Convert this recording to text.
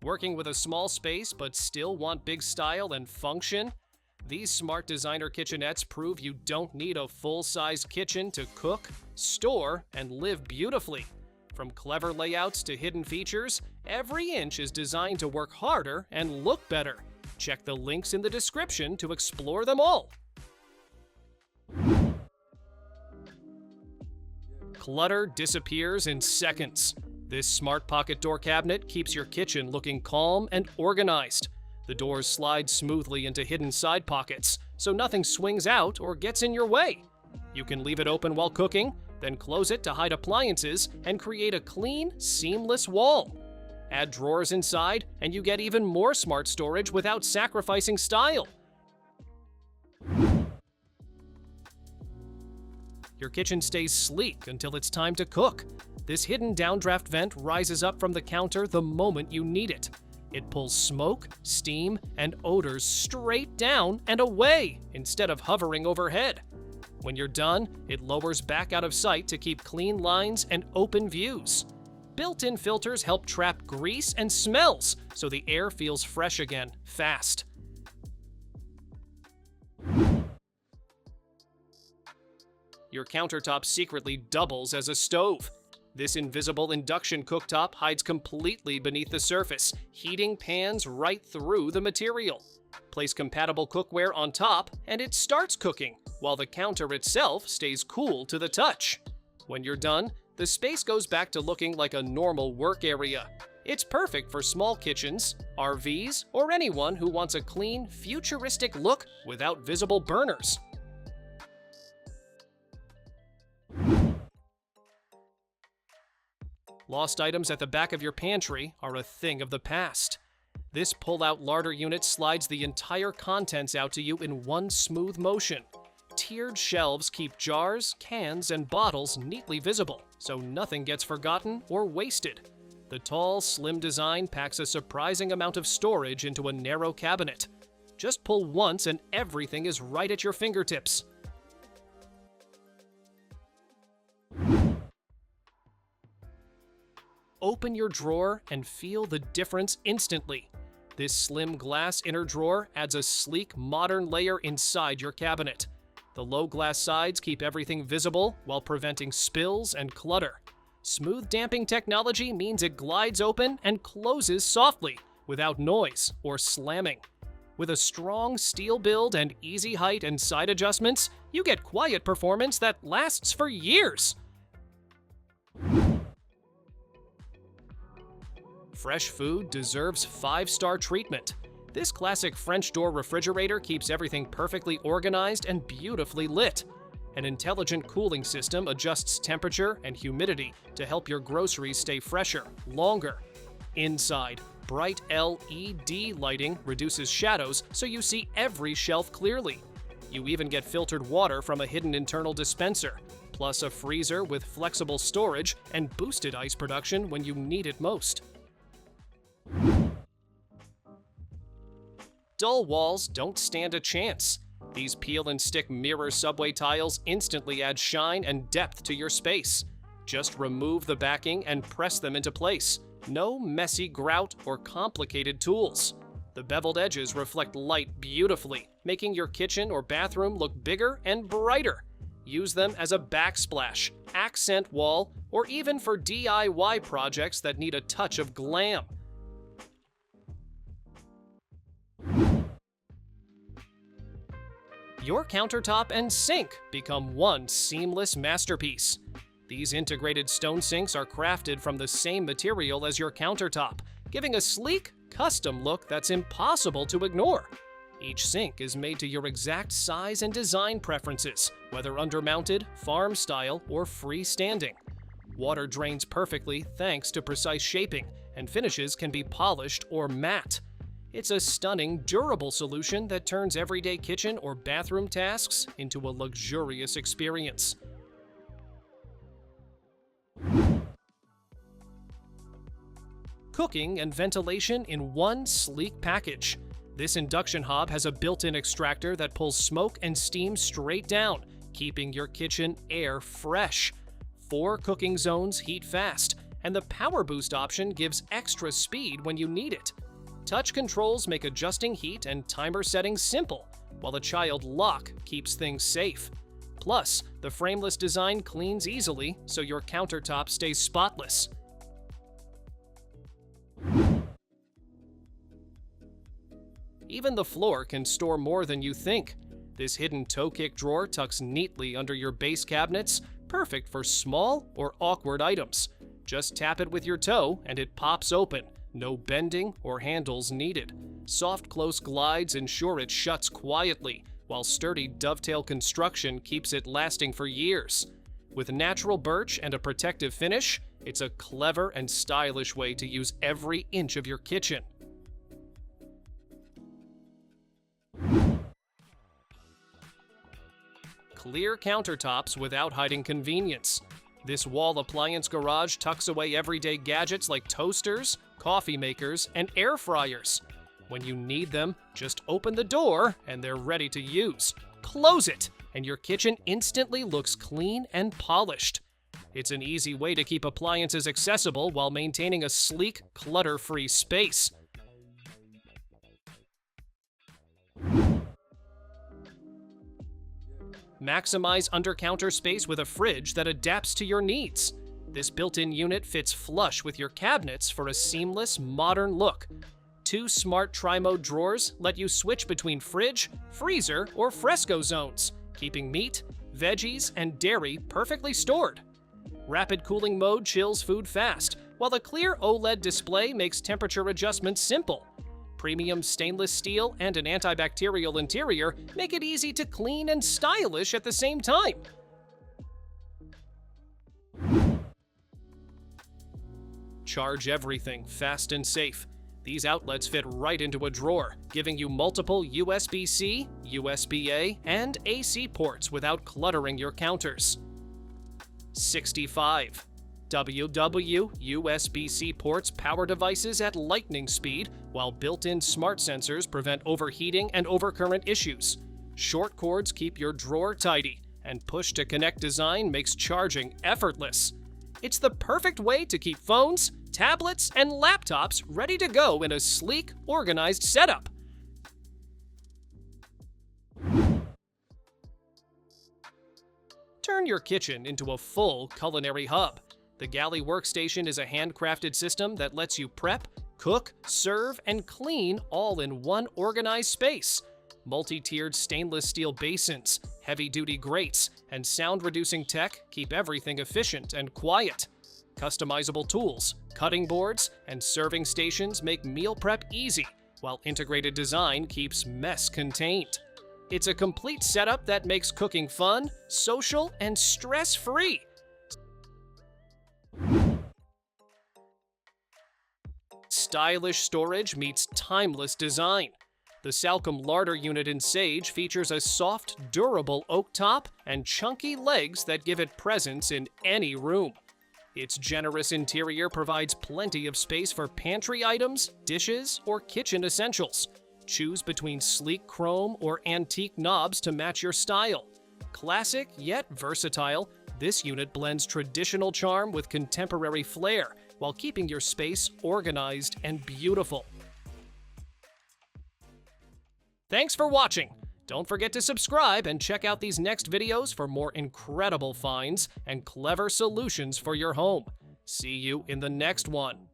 Working with a small space but still want big style and function? These smart designer kitchenettes prove you don't need a full-size kitchen to cook, store, and live beautifully. From clever layouts to hidden features, every inch is designed to work harder and look better. Check the links in the description to explore them all. Clutter disappears in seconds. This smart pocket door cabinet keeps your kitchen looking calm and organized. The doors slide smoothly into hidden side pockets, so nothing swings out or gets in your way. You can leave it open while cooking, then close it to hide appliances and create a clean, seamless wall. Add drawers inside, and you get even more smart storage without sacrificing style. Your kitchen stays sleek until it's time to cook. This hidden downdraft vent rises up from the counter the moment you need it. It pulls smoke, steam, and odors straight down and away instead of hovering overhead. When you're done, it lowers back out of sight to keep clean lines and open views. Built-in filters help trap grease and smells, so the air feels fresh again, fast. Your countertop secretly doubles as a stove. This invisible induction cooktop hides completely beneath the surface, heating pans right through the material. Place compatible cookware on top, and it starts cooking, while the counter itself stays cool to the touch. When you're done, the space goes back to looking like a normal work area. It's perfect for small kitchens, RVs, or anyone who wants a clean, futuristic look without visible burners. Lost items at the back of your pantry are a thing of the past. This pull-out larder unit slides the entire contents out to you in one smooth motion. Tiered shelves keep jars, cans, and bottles neatly visible, so nothing gets forgotten or wasted. The tall, slim design packs a surprising amount of storage into a narrow cabinet. Just pull once and everything is right at your fingertips. Open your drawer and feel the difference instantly. This slim glass inner drawer adds a sleek, modern layer inside your cabinet. The low glass sides keep everything visible while preventing spills and clutter. Smooth damping technology means it glides open and closes softly, without noise or slamming. With a strong steel build and easy height and side adjustments, you get quiet performance that lasts for years. Fresh food deserves 5-star treatment. This classic French door refrigerator keeps everything perfectly organized and beautifully lit. An intelligent cooling system adjusts temperature and humidity to help your groceries stay fresher, longer. Inside, bright LED lighting reduces shadows so you see every shelf clearly. You even get filtered water from a hidden internal dispenser, plus a freezer with flexible storage and boosted ice production when you need it most. Dull walls don't stand a chance. These peel-and-stick mirror subway tiles instantly add shine and depth to your space. Just remove the backing and press them into place. No messy grout or complicated tools. The beveled edges reflect light beautifully, making your kitchen or bathroom look bigger and brighter. Use them as a backsplash, accent wall, or even for DIY projects that need a touch of glam. Your countertop and sink become one seamless masterpiece. These integrated stone sinks are crafted from the same material as your countertop, giving a sleek, custom look that's impossible to ignore. Each sink is made to your exact size and design preferences, whether undermounted, farm style, or freestanding. Water drains perfectly thanks to precise shaping, and finishes can be polished or matte. It's a stunning, durable solution that turns everyday kitchen or bathroom tasks into a luxurious experience. Cooking and ventilation in one sleek package. This induction hob has a built-in extractor that pulls smoke and steam straight down, keeping your kitchen air fresh. 4 cooking zones heat fast, and the Power Boost option gives extra speed when you need it. Touch controls make adjusting heat and timer settings simple, while the child lock keeps things safe. Plus, the frameless design cleans easily, so your countertop stays spotless. Even the floor can store more than you think. This hidden toe kick drawer tucks neatly under your base cabinets, perfect for small or awkward items. Just tap it with your toe and it pops open. No bending or handles needed. Soft close glides ensure it shuts quietly, while sturdy dovetail construction keeps it lasting for years. With natural birch and a protective finish, it's a clever and stylish way to use every inch of your kitchen. Clear countertops without hiding convenience. This wall appliance garage tucks away everyday gadgets like toasters, coffee makers, and air fryers. When you need them, just open the door and they're ready to use. Close it, and your kitchen instantly looks clean and polished. It's an easy way to keep appliances accessible while maintaining a sleek, clutter-free space. Maximize under-counter space with a fridge that adapts to your needs. This built-in unit fits flush with your cabinets for a seamless, modern look. 2 smart tri-mode drawers let you switch between fridge, freezer, or fresco zones, keeping meat, veggies, and dairy perfectly stored. Rapid cooling mode chills food fast, while the clear OLED display makes temperature adjustments simple. Premium stainless steel and an antibacterial interior make it easy to clean and stylish at the same time. Charge everything fast and safe. These outlets fit right into a drawer, giving you multiple USB-C, USB-A, and AC ports without cluttering your counters. 65. WW USB-C ports power devices at lightning speed, while built-in smart sensors prevent overheating and overcurrent issues. Short cords keep your drawer tidy, and push-to-connect design makes charging effortless. It's the perfect way to keep phones, tablets, and laptops ready to go in a sleek, organized setup. Turn your kitchen into a full culinary hub. The Galley Workstation is a handcrafted system that lets you prep, cook, serve, and clean all in one organized space. Multi-tiered stainless steel basins, heavy-duty grates, and sound-reducing tech keep everything efficient and quiet. Customizable tools, cutting boards, and serving stations make meal prep easy, while integrated design keeps mess contained. It's a complete setup that makes cooking fun, social, and stress-free. Stylish storage meets timeless design. The Salcombe Larder unit in Sage features a soft, durable oak top and chunky legs that give it presence in any room. Its generous interior provides plenty of space for pantry items, dishes, or kitchen essentials. Choose between sleek chrome or antique knobs to match your style. Classic yet versatile, this unit blends traditional charm with contemporary flair while keeping your space organized and beautiful. Thanks for watching! Don't forget to subscribe and check out these next videos for more incredible finds and clever solutions for your home. See you in the next one.